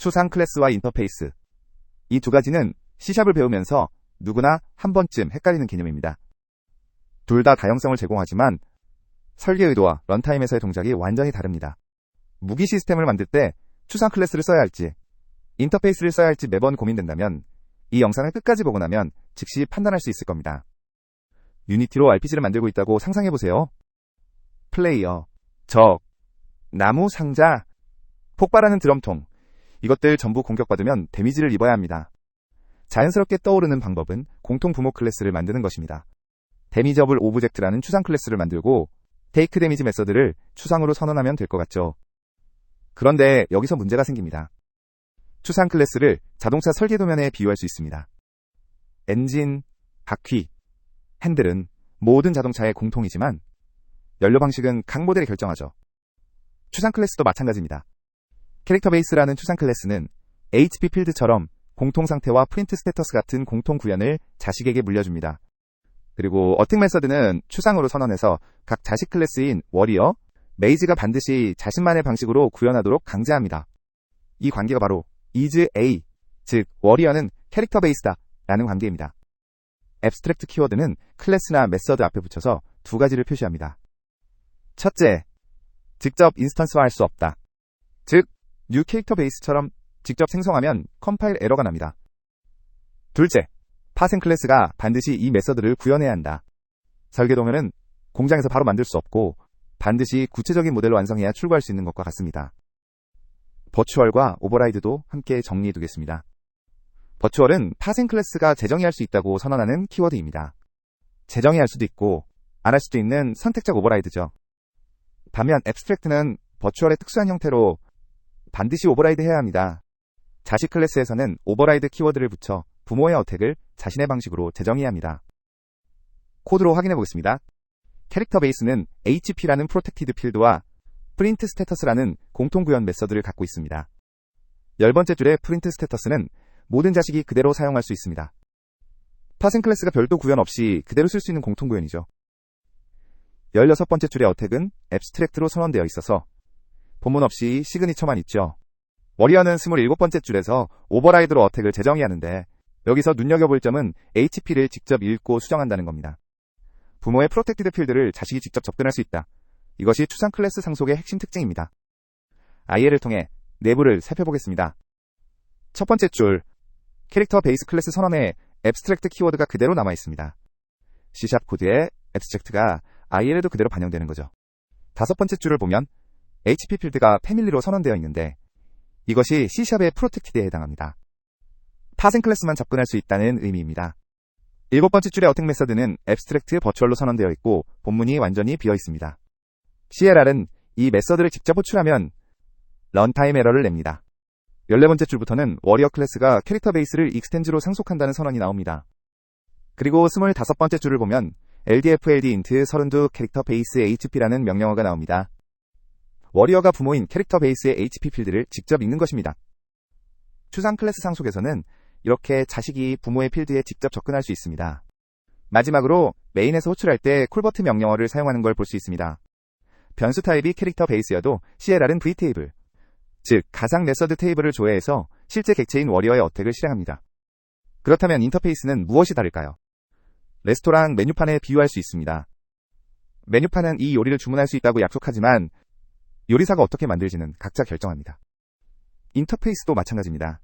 추상 클래스와 인터페이스. 이 두 가지는 C샵을 배우면서 누구나 한 번쯤 헷갈리는 개념입니다. 둘 다 다양성을 제공하지만 설계 의도와 런타임에서의 동작이 완전히 다릅니다. 무기 시스템을 만들 때 추상 클래스를 써야 할지 인터페이스를 써야 할지 매번 고민된다면 이 영상을 끝까지 보고 나면 즉시 판단할 수 있을 겁니다. 유니티로 RPG를 만들고 있다고 상상해보세요. 플레이어, 적, 나무 상자, 폭발하는 드럼통, 이것들 전부 공격받으면 데미지를 입어야 합니다. 자연스럽게 떠오르는 방법은 공통 부모 클래스를 만드는 것입니다. 데미저블 오브젝트라는 추상 클래스를 만들고 테이크 데미지 메서드를 추상으로 선언하면 될 것 같죠. 그런데 여기서 문제가 생깁니다. 추상 클래스를 자동차 설계 도면에 비유할 수 있습니다. 엔진, 바퀴, 핸들은 모든 자동차의 공통이지만 연료 방식은 각 모델이 결정하죠. 추상 클래스도 마찬가지입니다. 캐릭터 베이스라는 추상 클래스는 HP 필드처럼 공통 상태와 프린트 스테터스 같은 공통 구현을 자식에게 물려줍니다. 그리고 어택 메서드는 추상으로 선언해서 각 자식 클래스인 워리어, 메이지가 반드시 자신만의 방식으로 구현하도록 강제합니다. 이 관계가 바로 is A, 즉 워리어는 캐릭터 베이스다 라는 관계입니다. 앱스트랙트 키워드는 클래스나 메서드 앞에 붙여서 두 가지를 표시합니다. 첫째, 직접 인스턴스화할 수 없다. 즉, 뉴 캐릭터 베이스처럼 직접 생성하면 컴파일 에러가 납니다. 둘째, 파생 클래스가 반드시 이 메서드를 구현해야 한다. 설계 도면은 공장에서 바로 만들 수 없고 반드시 구체적인 모델로 완성해야 출고할 수 있는 것과 같습니다. 버추얼과 오버라이드도 함께 정리해 두겠습니다. 버추얼은 파생 클래스가 재정의할 수 있다고 선언하는 키워드입니다. 재정의할 수도 있고 안 할 수도 있는 선택적 오버라이드죠. 반면 앱스트랙트는 버추얼의 특수한 형태로 반드시 오버라이드 해야 합니다. 자식 클래스에서는 오버라이드 키워드를 붙여 부모의 어택을 자신의 방식으로 재정의해야 합니다. 코드로 확인해 보겠습니다. 캐릭터 베이스는 HP라는 프로텍티드 필드와 프린트 스테터스라는 공통 구현 메서드를 갖고 있습니다. 10번째 줄의 프린트 스테터스는 모든 자식이 그대로 사용할 수 있습니다. 파생 클래스가 별도 구현 없이 그대로 쓸 수 있는 공통 구현이죠. 16번째 줄의 어택은 앱스트랙트로 선언되어 있어서 본문 없이 시그니처만 있죠. 워리어는 27번째 줄에서 오버라이드로 어택을 재정의해야 하는데 여기서 눈여겨볼 점은 HP를 직접 읽고 수정한다는 겁니다. 부모의 프로텍티드 필드를 자식이 직접 접근할 수 있다. 이것이 추상 클래스 상속의 핵심 특징입니다. IL을 통해 내부를 살펴보겠습니다. 첫 번째 줄, 캐릭터 베이스 클래스 선언에 앱스트랙트 키워드가 그대로 남아 있습니다. C샵 코드에 앱스트랙트가 IL에도 그대로 반영되는 거죠. 다섯 번째 줄을 보면 HP 필드가 패밀리로 선언되어 있는데 이것이 C샵의 프로텍티드에 해당합니다. 파생 클래스만 접근할 수 있다는 의미입니다. 7번째 줄의 어택 메서드는 앱스트랙트 버추얼로 선언되어 있고 본문이 완전히 비어 있습니다. CLR은 이 메서드를 직접 호출하면 런타임 에러를 냅니다. 14번째 줄부터는 워리어 클래스가 캐릭터 베이스를 익스텐즈로 상속한다는 선언이 나옵니다. 그리고 25번째 줄을 보면 LDFLD int 32 캐릭터 베이스 HP라는 명령어가 나옵니다. 워리어가 부모인 캐릭터 베이스의 HP 필드를 직접 읽는 것입니다. 추상 클래스 상속에서는 이렇게 자식이 부모의 필드에 직접 접근할 수 있습니다. 마지막으로 메인에서 호출할 때 콜버트 명령어를 사용하는 걸 볼 수 있습니다. 변수 타입이 캐릭터 베이스여도 CLR은 v테이블, 즉 가상 메서드 테이블을 조회해서 실제 객체인 워리어의 어택을 실행합니다. 그렇다면 인터페이스는 무엇이 다를까요? 레스토랑 메뉴판에 비유할 수 있습니다. 메뉴판은 이 요리를 주문할 수 있다고 약속하지만 요리사가 어떻게 만들지는 각자 결정합니다. 인터페이스도 마찬가지입니다.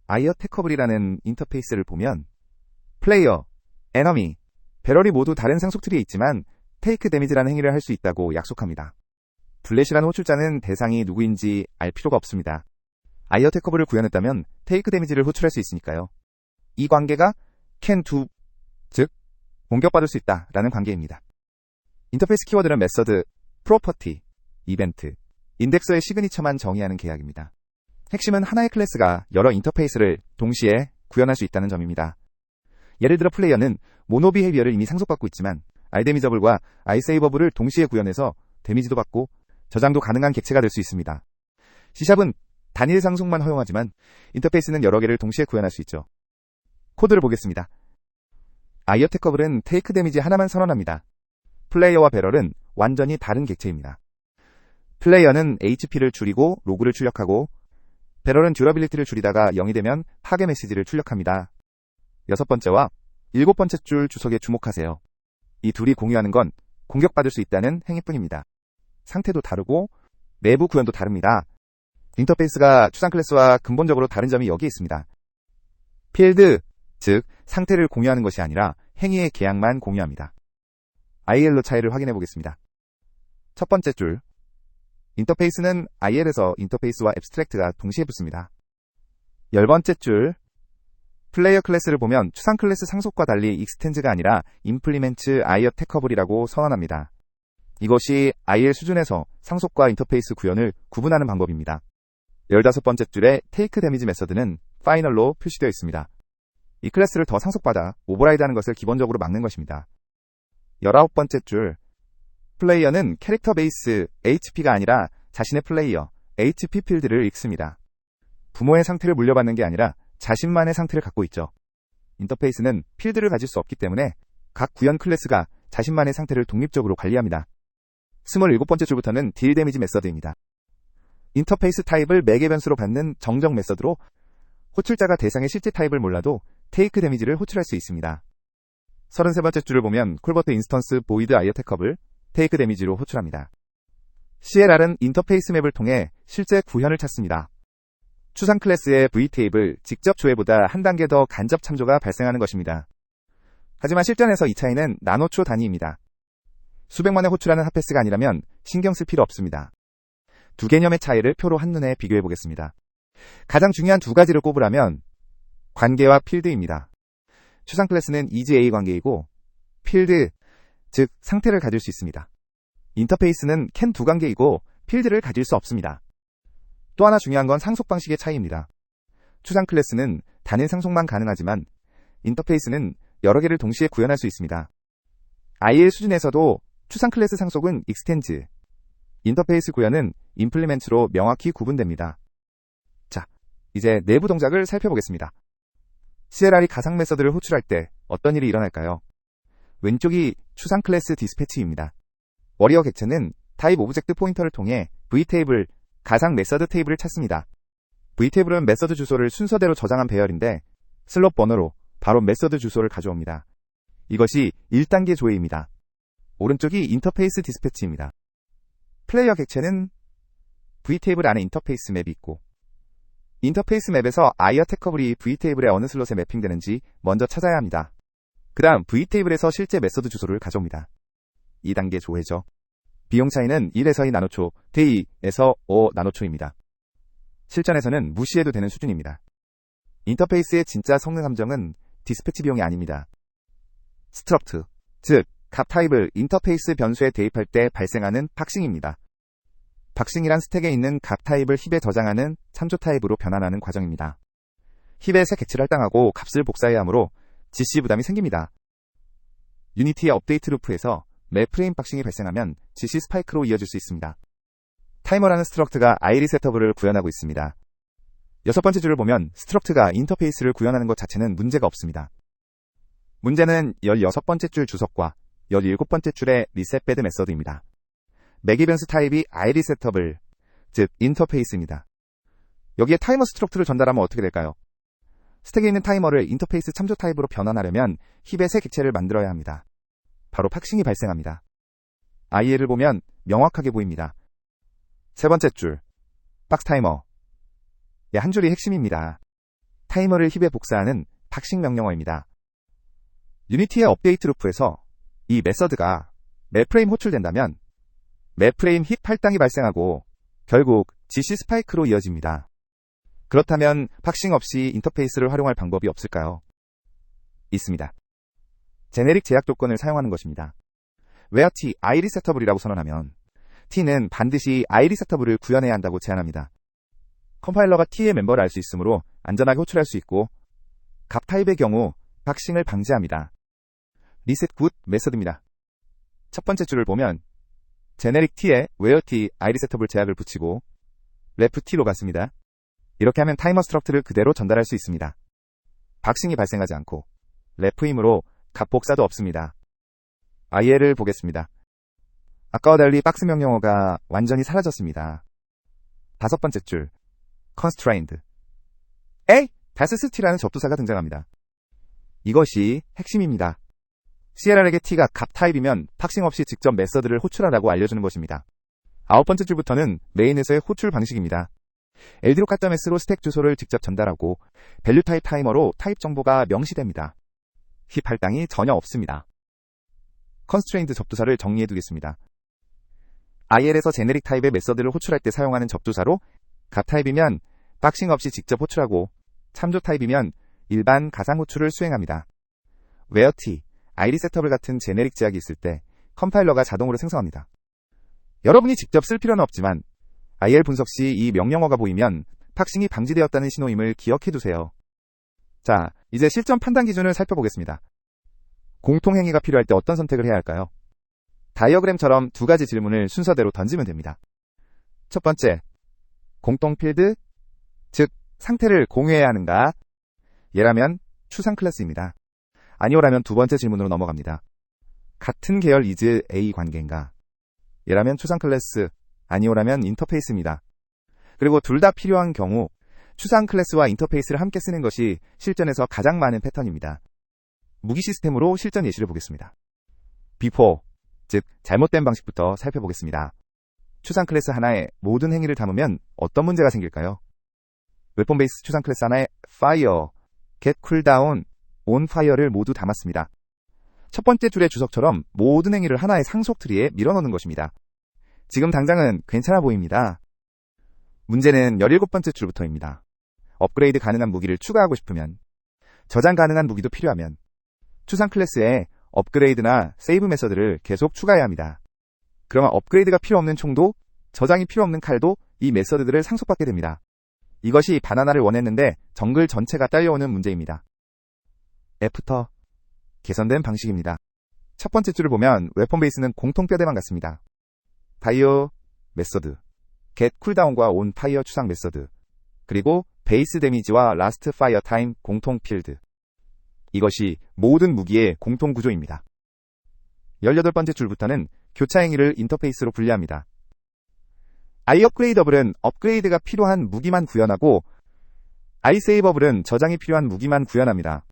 아이어테커블이라는 인터페이스를 보면 플레이어, 에너미, 배럴이 모두 다른 상속 트리에 있지만 테이크 데미지라는 행위를 할 수 있다고 약속합니다. 블렛이라는 호출자는 대상이 누구인지 알 필요가 없습니다. 아이어테커블을 구현했다면 테이크 데미지를 호출할 수 있으니까요. 이 관계가 can do, 즉 공격받을 수 있다라는 관계입니다. 인터페이스 키워드는 메서드, 프로퍼티, 이벤트, 인덱서의 시그니처만 정의하는 계약입니다. 핵심은 하나의 클래스가 여러 인터페이스를 동시에 구현할 수 있다는 점입니다. 예를 들어 플레이어는 모노 비헤이비어를 이미 상속받고 있지만 알데미저블과 아이세이버블을 동시에 구현해서 데미지도 받고 저장도 가능한 객체가 될 수 있습니다. C샵은 단일 상속만 허용하지만 인터페이스는 여러 개를 동시에 구현할 수 있죠. 코드를 보겠습니다. 아이어테커블은 테이크 데미지 하나만 선언합니다. 플레이어와 배럴은 완전히 다른 객체입니다. 플레이어는 HP를 줄이고 로그를 출력하고 배럴은 듀러빌리티를 줄이다가 0이 되면 파괴 메시지를 출력합니다. 6번째와 7번째 줄 주석에 주목하세요. 이 둘이 공유하는 건 공격받을 수 있다는 행위뿐입니다. 상태도 다르고 내부 구현도 다릅니다. 인터페이스가 추상 클래스와 근본적으로 다른 점이 여기에 있습니다. 필드, 즉 상태를 공유하는 것이 아니라 행위의 계약만 공유합니다. IL로 차이를 확인해 보겠습니다. 첫 번째 줄, 인터페이스는 IL에서 인터페이스와 앱스트랙트가 동시에 붙습니다. 10번째 줄, 플레이어 클래스를 보면 추상 클래스 상속과 달리 익스텐즈가 아니라 임플리멘트 아이어테커블이라고 선언합니다. 이것이 IL 수준에서 상속과 인터페이스 구현을 구분하는 방법입니다. 15번째 줄의 테이크 데미지 메서드는 파이널로 표시되어 있습니다. 이 클래스를 더 상속받아 오버라이드하는 것을 기본적으로 막는 것입니다. 19번째 줄, 플레이어는 캐릭터 베이스 HP가 아니라 자신의 플레이어 HP 필드를 읽습니다. 부모의 상태를 물려받는 게 아니라 자신만의 상태를 갖고 있죠. 인터페이스는 필드를 가질 수 없기 때문에 각 구현 클래스가 자신만의 상태를 독립적으로 관리합니다. 27번째 줄부터는 딜 데미지 메서드입니다. 인터페이스 타입을 매개 변수로 받는 정적 메서드로 호출자가 대상의 실제 타입을 몰라도 테이크 데미지를 호출할 수 있습니다. 33번째 줄을 보면 콜버트 인스턴스 보이드 아이어테커블 테이크 데미지로 호출합니다. CLR은 인터페이스 맵을 통해 실제 구현을 찾습니다. 추상 클래스의 V테이블 직접 조회보다 한 단계 더 간접 참조가 발생하는 것입니다. 하지만 실전에서 이 차이는 나노초 단위입니다. 수백만에 호출하는 핫패스가 아니라면 신경 쓸 필요 없습니다. 두 개념의 차이를 표로 한눈에 비교해 보겠습니다. 가장 중요한 두 가지를 꼽으라면 관계와 필드입니다. 추상 클래스는 EGA 관계이고 필드, 즉 상태를 가질 수 있습니다. 인터페이스는 캔 두 관계이고 필드를 가질 수 없습니다. 또 하나 중요한 건 상속 방식의 차이입니다. 추상 클래스는 단일 상속만 가능하지만 인터페이스는 여러 개를 동시에 구현할 수 있습니다. IL 수준에서도 추상 클래스 상속은 익스텐즈, 인터페이스 구현은 임플리멘트로 명확히 구분됩니다. 자, 이제 내부 동작을 살펴보겠습니다. CLR이 가상 메서드를 호출할 때 어떤 일이 일어날까요? 왼쪽이 추상 클래스 디스패치입니다. 워리어 객체는 타입 오브젝트 포인터를 통해 V테이블, 가상 메서드 테이블을 찾습니다. V테이블은 메서드 주소를 순서대로 저장한 배열인데 슬롯 번호로 바로 메서드 주소를 가져옵니다. 이것이 1단계 조회입니다. 오른쪽이 인터페이스 디스패치입니다. 플레이어 객체는 V테이블 안에 인터페이스 맵이 있고 인터페이스 맵에서 아이어테커블이 V테이블의 어느 슬롯에 매핑되는지 먼저 찾아야 합니다. 그 다음 V테이블에서 실제 메서드 주소를 가져옵니다. 2단계 조회죠. 비용 차이는 1에서 2 나노초, 대 2에서 5 나노초입니다. 실전에서는 무시해도 되는 수준입니다. 인터페이스의 진짜 성능 함정은 디스패치 비용이 아닙니다. 스트럭트, 즉 값 타입을 인터페이스 변수에 대입할 때 발생하는 박싱입니다. 박싱이란 스택에 있는 값 타입을 힙에 저장하는 참조 타입으로 변환하는 과정입니다. 힙에 새 객체를 할당하고 값을 복사해야 하므로 GC 부담이 생깁니다. 유니티의 업데이트 루프에서 매 프레임 박싱이 발생하면 GC 스파이크로 이어질 수 있습니다. 타이머라는 스트럭트가 IL 셋업을 구현하고 있습니다. 6번째 줄을 보면 스트럭트가 인터페이스를 구현하는 것 자체는 문제가 없습니다. 문제는 16번째 줄 주석과 17번째 줄의 리셋배드 메서드입니다. 매개 변수 타입이 IL 셋업을, 즉 인터페이스입니다. 여기에 타이머 스트럭트를 전달하면 어떻게 될까요? 스택에 있는 타이머를 인터페이스 참조 타입으로 변환하려면 힙에 새 객체를 만들어야 합니다. 바로 박싱이 발생합니다. IL을 보면 명확하게 보입니다. 세 번째 줄, 박스 타이머. 한 줄이 핵심입니다. 타이머를 힙에 복사하는 박싱 명령어입니다. 유니티의 업데이트 루프에서 이 메서드가 매 프레임 호출된다면 매 프레임 힙 할당이 발생하고 결국 GC 스파이크로 이어집니다. 그렇다면 박싱 없이 인터페이스를 활용할 방법이 없을까요? 있습니다. 제네릭 제약 조건을 사용하는 것입니다. where t IL 셋업이라고 선언하면 t는 반드시 IL 셋업을 구현해야 한다고 제안합니다. 컴파일러가 t의 멤버를 알 수 있으므로 안전하게 호출할 수 있고 값 타입의 경우 박싱을 방지합니다. 리셋 굿 메서드입니다. 첫 번째 줄을 보면 제네릭 t에 where t IL 셋업을 제약을 붙이고 ref t로 갔습니다. 이렇게 하면 타이머 스트럭트를 그대로 전달할 수 있습니다. 박싱이 발생하지 않고 ref이므로 값 복사도 없습니다. IL을 보겠습니다. 아까와 달리 박스 명령어가 완전히 사라졌습니다. 5번째 줄, constrained. A. dasT라는 접두사가 등장합니다. 이것이 핵심입니다. CLR에게 T가 값 타입이면 팍싱 없이 직접 메서드를 호출하라고 알려주는 것입니다. 9번째 줄부터는 메인에서의 호출 방식입니다. ldroc.s로 스택 주소를 직접 전달하고 밸류 타입 타이머로 타입 정보가 명시됩니다. 힙 할당이 전혀 없습니다. constrained 접두사를 정리해 두겠습니다. IL에서 제네릭 타입의 메서드를 호출할 때 사용하는 접두사로 값 타입이면 팍싱 없이 직접 호출하고 참조 타입이면 일반 가상 호출을 수행합니다. where t, id 셋업을 같은 제네릭 제약이 있을 때 컴파일러가 자동으로 생성합니다. 여러분이 직접 쓸 필요는 없지만 IL 분석 시 이 명령어가 보이면 팍싱이 방지되었다는 신호임을 기억해 두세요. 자, 이제 실전 판단 기준을 살펴보겠습니다. 공통행위가 필요할 때 어떤 선택을 해야 할까요? 다이어그램처럼 두 가지 질문을 순서대로 던지면 됩니다. 첫 번째, 공통 필드, 즉 상태를 공유해야 하는가? 예라면 추상 클래스입니다. 아니오라면 두 번째 질문으로 넘어갑니다. 같은 계열 is A 관계인가? 예라면 추상 클래스, 아니오라면 인터페이스입니다. 그리고 둘 다 필요한 경우 추상 클래스와 인터페이스를 함께 쓰는 것이 실전에서 가장 많은 패턴입니다. 무기 시스템으로 실전 예시를 보겠습니다. before, 즉 잘못된 방식부터 살펴보겠습니다. 추상 클래스 하나에 모든 행위를 담으면 어떤 문제가 생길까요? 웨폰 베이스 추상 클래스 하나에 fire, get cooldown, on fire를 모두 담았습니다. 첫 번째 줄의 주석처럼 모든 행위를 하나의 상속 트리에 밀어넣는 것입니다. 지금 당장은 괜찮아 보입니다. 문제는 17번째 줄부터입니다. 업그레이드 가능한 무기를 추가하고 싶으면, 저장 가능한 무기도 필요하면 추상 클래스에 업그레이드나 세이브 메서드를 계속 추가해야 합니다. 그러면 업그레이드가 필요 없는 총도, 저장이 필요 없는 칼도 이 메서드들을 상속받게 됩니다. 이것이 바나나를 원했는데 정글 전체가 딸려오는 문제입니다. 애프터, 개선된 방식입니다. 첫 번째 줄을 보면 웨폰 베이스는 공통 뼈대만 같습니다. 파이어 메서드, get 쿨다운과 on 파이어 추상 메서드, 그리고 베이스 데미지와 라스트 파이어 타임 공통 필드. 이것이 모든 무기의 공통 구조입니다. 18번째 줄부터는 교차 행위를 인터페이스로 분리합니다. iupgradeable은 업그레이드가 필요한 무기만 구현하고 isaveable은 저장이 필요한 무기만 구현합니다.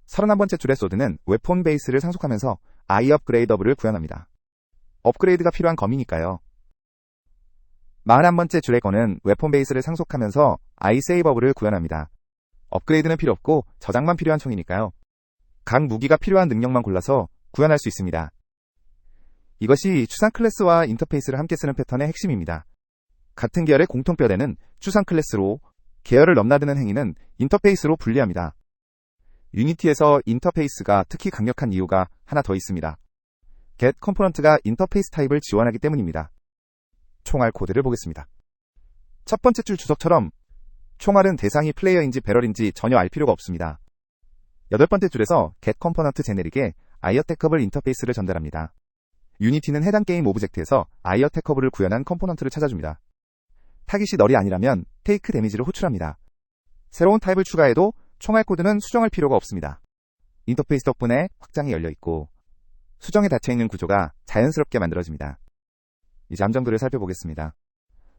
31번째 줄의 소드는 웨폰 베이스를 상속하면서 iupgradeable을 구현합니다. 업그레이드가 필요한 검이니까요. 41번째 줄의 거는 웨폰 베이스를 상속하면서 isaveable을 구현합니다. 업그레이드는 필요 없고 저장만 필요한 총이니까요. 각 무기가 필요한 능력만 골라서 구현할 수 있습니다. 이것이 추상 클래스와 인터페이스를 함께 쓰는 패턴의 핵심입니다. 같은 계열의 공통 뼈대는 추상 클래스로, 계열을 넘나드는 행위는 인터페이스로 분리합니다. 유니티에서 인터페이스가 특히 강력한 이유가 하나 더 있습니다. get 컴포넌트가 인터페이스 타입을 지원하기 때문입니다. 총알 코드를 보겠습니다. 첫 번째 줄 주석처럼 총알은 대상이 플레이어인지 배럴인지 전혀 알 필요가 없습니다. 8번째 줄에서 get 컴포넌트 제네릭에 iAttackable 인터페이스를 전달합니다. 유니티는 해당 게임 오브젝트에서 iAttackable을 구현한 컴포넌트를 찾아줍니다. 타깃이 널이 아니라면 테이크 데미지를 호출합니다. 새로운 타입을 추가해도 총알 코드는 수정할 필요가 없습니다. 인터페이스 덕분에 확장이 열려있고 수정에 닫혀있는 구조가 자연스럽게 만들어집니다. 이제 함정들을 살펴보겠습니다.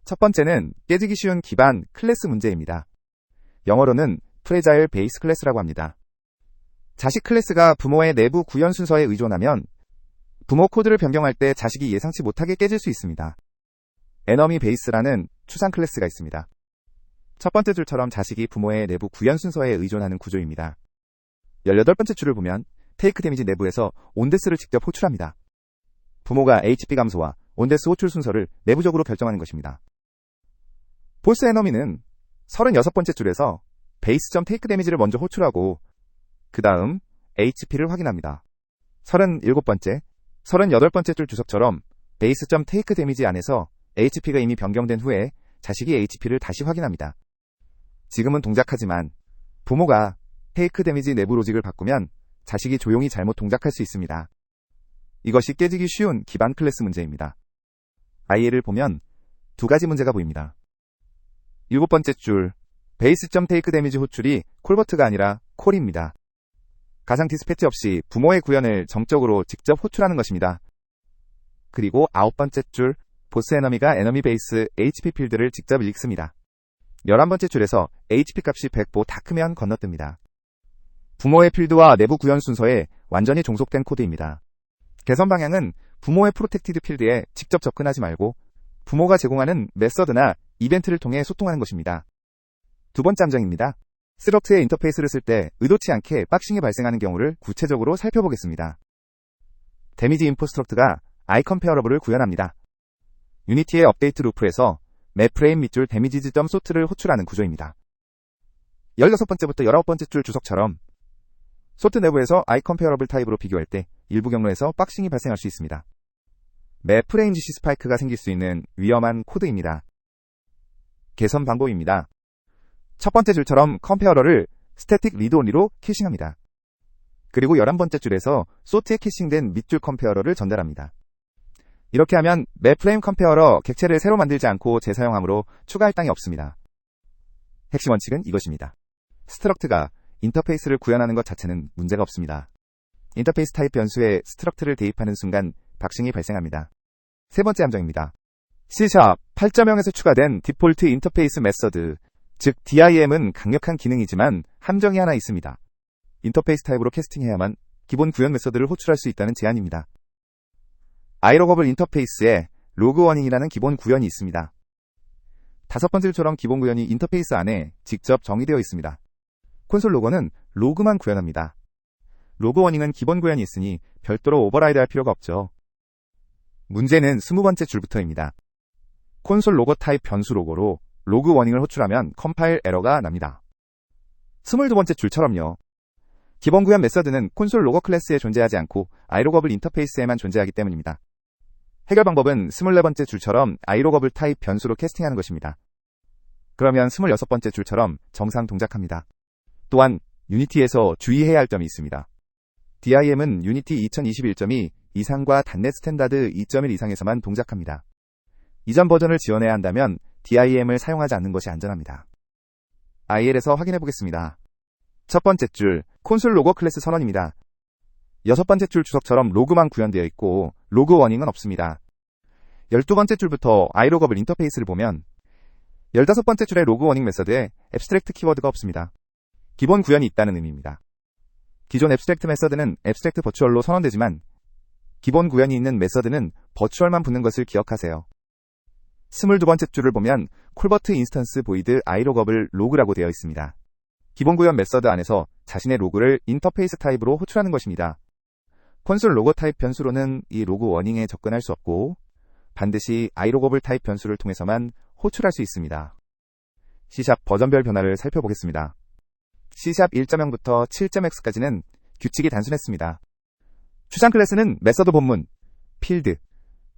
첫 번째는 깨지기 쉬운 기반 클래스 문제입니다. 영어로는 프레자일 베이스 클래스라고 합니다. 자식 클래스가 부모의 내부 구현 순서에 의존하면 부모 코드를 변경할 때 자식이 예상치 못하게 깨질 수 있습니다. 에너미 베이스라는 추상 클래스가 있습니다. 첫 번째 줄처럼 자식이 부모의 내부 구현 순서에 의존하는 구조입니다. 18번째 줄을 보면 테이크 데미지 내부에서 온데스를 직접 호출합니다. 부모가 HP 감소와 온데스 호출 순서를 내부적으로 결정하는 것입니다. 보스 에너미는 36번째 줄에서 베이스 테이크 데미지를 먼저 호출하고 그 다음 HP를 확인합니다. 37번째, 38번째 줄 주석처럼 베이스 테이크 데미지 안에서 HP가 이미 변경된 후에 자식이 HP를 다시 확인합니다. 지금은 동작하지만 부모가 테이크 데미지 내부 로직을 바꾸면 자식이 조용히 잘못 동작할 수 있습니다. 이것이 깨지기 쉬운 기반 클래스 문제입니다. IL을 보면 두 가지 문제가 보입니다. 7번째 줄, 베이스 테이크 데미지 호출이 콜버트가 아니라 콜입니다. 가상 디스패치 없이 부모의 구현을 정적으로 직접 호출하는 것입니다. 그리고 9번째 줄, 보스 에너미가 에너미 베이스 HP 필드를 직접 읽습니다. 11번째 줄에서 HP 값이 100보 다 크면 건너뜹니다. 부모의 필드와 내부 구현 순서에 완전히 종속된 코드입니다. 개선 방향은 부모의 프로텍티드 필드에 직접 접근하지 말고 부모가 제공하는 메서드나 이벤트를 통해 소통하는 것입니다. 두 번째 함정입니다. 스트럭트의 인터페이스를 쓸 때 의도치 않게 박싱이 발생하는 경우를 구체적으로 살펴보겠습니다. 데미지 인포 스트럭트가 아이컴페어러블을 구현합니다. 유니티의 업데이트 루프에서 맵프레임 밑줄 데미지즈.소트를 호출하는 구조입니다. 16번째부터 19번째 줄 주석처럼 소트 내부에서 아이컴페어러블 타입으로 비교할 때 일부 경로에서 박싱이 발생할 수 있습니다. 맵프레임 GC 스파이크가 생길 수 있는 위험한 코드입니다. 개선 방법입니다. 첫 번째 줄처럼 컴페어러를 스태틱 리드 온리로 캐싱합니다. 그리고 11번째 줄에서 소트에 캐싱된 밑줄 컴페어러를 전달합니다. 이렇게 하면 맵프레임 컴페어러 객체를 새로 만들지 않고 재사용하므로 추가 할당이 없습니다. 핵심 원칙은 이것입니다. 스트럭트가 인터페이스를 구현하는 것 자체는 문제가 없습니다. 인터페이스 타입 변수에 스트럭트를 대입하는 순간 박싱이 발생합니다. 세 번째 함정입니다. C# 8.0에서 추가된 디폴트 인터페이스 메서드, 즉 DIM은 강력한 기능이지만 함정이 하나 있습니다. 인터페이스 타입으로 캐스팅해야만 기본 구현 메서드를 호출할 수 있다는 제한입니다. 아이로거블 인터페이스에 로그 워닝이라는 기본 구현이 있습니다. 다섯 번째 줄처럼 기본 구현이 인터페이스 안에 직접 정의되어 있습니다. 콘솔 로거는 로그만 구현합니다. 로그 워닝은 기본 구현이 있으니 별도로 오버라이드 할 필요가 없죠. 문제는 20번째 줄부터입니다. 콘솔 로거 타입 변수 로고로 로그 워닝을 호출하면 컴파일 에러가 납니다. 22번째 줄처럼요. 기본 구현 메서드는 콘솔 로거 클래스에 존재하지 않고 아이로거블 인터페이스에만 존재하기 때문입니다. 해결 방법은 24번째 줄처럼 아이로거블 타입 변수로 캐스팅하는 것입니다. 그러면 26번째 줄처럼 정상 동작합니다. 또한 유니티에서 주의해야 할 점이 있습니다. DIM은 유니티 2021.2 이상과 단넷 스탠다드 2.1 이상에서만 동작합니다. 이전 버전을 지원해야 한다면 DIM을 사용하지 않는 것이 안전합니다. IL에서 확인해 보겠습니다. 첫 번째 줄, 콘솔 로거 클래스 선언입니다. 여섯 번째 줄 주석처럼 로그만 구현되어 있고 로그 워닝은 없습니다. 12번째 줄부터 아이로거블 인터페이스를 보면 15번째 줄의 로그 워닝 메서드에 앱스트랙트 키워드가 없습니다. 기본 구현이 있다는 의미입니다. 기존 앱스트랙트 메서드는 앱스트랙트 버추얼로 선언되지만 기본 구현이 있는 메서드는 버추얼만 붙는 것을 기억하세요. 22번째 줄을 보면 콜버트 인스턴스 보이드 아이로거블 로그라고 되어 있습니다. 기본 구현 메서드 안에서 자신의 로그를 인터페이스 타입으로 호출하는 것입니다. 콘솔 로고 타입 변수로는 이 로그 워닝에 접근할 수 없고 반드시 아이로거블 타입 변수를 통해서만 호출할 수 있습니다. C# 버전별 변화를 살펴보겠습니다. C# 1.0부터 7.x까지는 규칙이 단순했습니다. 추상 클래스는 메서드 본문, 필드,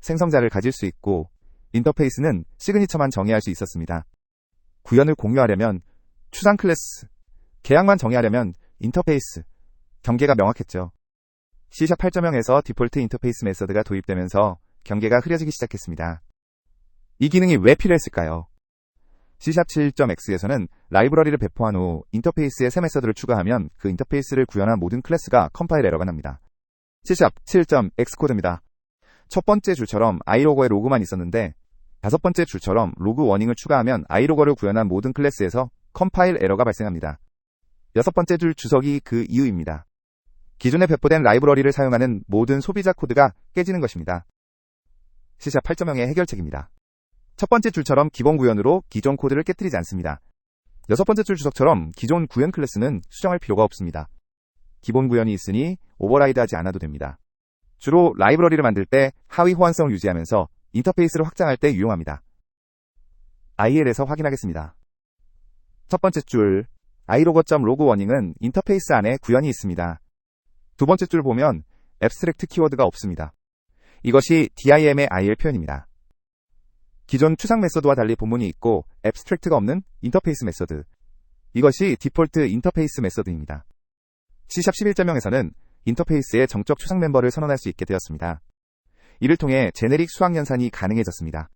생성자를 가질 수 있고 인터페이스는 시그니처만 정의할 수 있었습니다. 구현을 공유하려면 추상 클래스, 계약만 정의하려면 인터페이스, 경계가 명확했죠. C# 8.0에서 디폴트 인터페이스 메서드가 도입되면서 경계가 흐려지기 시작했습니다. 이 기능이 왜 필요했을까요? C# 7.x에서는 라이브러리를 배포한 후 인터페이스에 새 메서드를 추가하면 그 인터페이스를 구현한 모든 클래스가 컴파일 에러가 납니다. C# 7.x 코드입니다. 첫 번째 줄처럼 아이로거에 로그만 있었는데 다섯 번째 줄처럼 로그 워닝을 추가하면 아이로거를 구현한 모든 클래스에서 컴파일 에러가 발생합니다. 여섯 번째 줄 주석이 그 이유입니다. 기존에 배포된 라이브러리를 사용하는 모든 소비자 코드가 깨지는 것입니다. C# 8.0의 해결책입니다. 첫 번째 줄처럼 기본 구현으로 기존 코드를 깨뜨리지 않습니다. 여섯 번째 줄 주석처럼 기존 구현 클래스는 수정할 필요가 없습니다. 기본 구현이 있으니 오버라이드하지 않아도 됩니다. 주로 라이브러리를 만들 때 하위 호환성을 유지하면서 인터페이스를 확장할 때 유용합니다. IL에서 확인하겠습니다. 첫 번째 줄 ilogo.로그 워닝은 인터페이스 안에 구현이 있습니다. 두 번째 줄 보면 앱스트랙트 키워드가 없습니다. 이것이 DIM의 IL 표현입니다. 기존 추상 메서드와 달리 본문이 있고 앱스트랙트가 없는 인터페이스 메서드. 이것이 디폴트 인터페이스 메서드입니다. C# 11.0에서는 인터페이스의 정적 추상 멤버를 선언할 수 있게 되었습니다. 이를 통해 제네릭 수학 연산이 가능해졌습니다.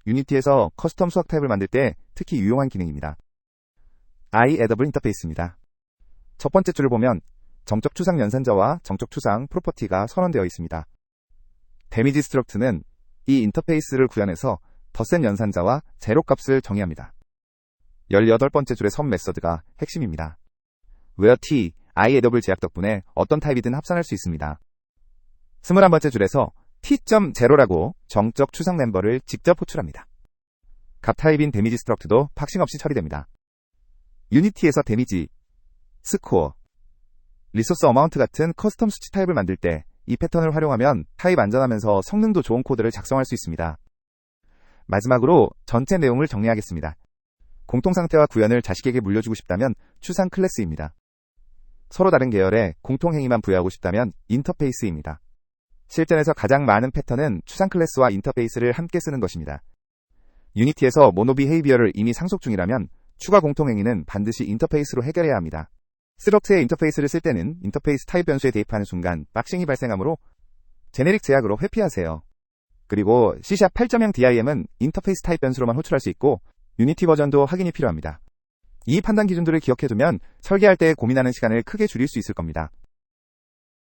유니티에서 커스텀 수학 타입을 만들 때 특히 유용한 기능입니다. iAddable 인터페이스입니다. 첫 번째 줄을 보면 정적 추상 연산자와 정적 추상 프로퍼티가 선언되어 있습니다. 데미지 스트럭트는 이 인터페이스를 구현해서 더 센 연산자와 제로 값을 정의합니다. 18번째 줄의 선 메서드가 핵심입니다. where t, iAw을 제약 덕분에 어떤 타입이든 합산할 수 있습니다. 21번째 줄에서 t.0라고 정적 추상 멤버를 직접 호출합니다. 값 타입인 데미지 스트럭트도 팍싱 없이 처리됩니다. 유니티에서 데미지, 스코어, 리소스 어마운트 같은 커스텀 수치 타입을 만들 때 이 패턴을 활용하면 타입 안전하면서 성능도 좋은 코드를 작성할 수 있습니다. 마지막으로 전체 내용을 정리하겠습니다. 공통상태와 구현을 자식에게 물려주고 싶다면 추상 클래스입니다. 서로 다른 계열에 공통행위만 부여하고 싶다면 인터페이스입니다. 실전에서 가장 많은 패턴은 추상 클래스와 인터페이스를 함께 쓰는 것입니다. 유니티에서 모노 비헤이비어를 이미 상속 중이라면 추가 공통행위는 반드시 인터페이스로 해결해야 합니다. 스트럭트의 인터페이스를 쓸 때는 인터페이스 타입 변수에 대입하는 순간 박싱이 발생하므로 제네릭 제약으로 회피하세요. 그리고 C# 8.0 DIM은 인터페이스 타입 변수로만 호출할 수 있고 유니티 버전도 확인이 필요합니다. 이 판단 기준들을 기억해두면 설계할 때 고민하는 시간을 크게 줄일 수 있을 겁니다.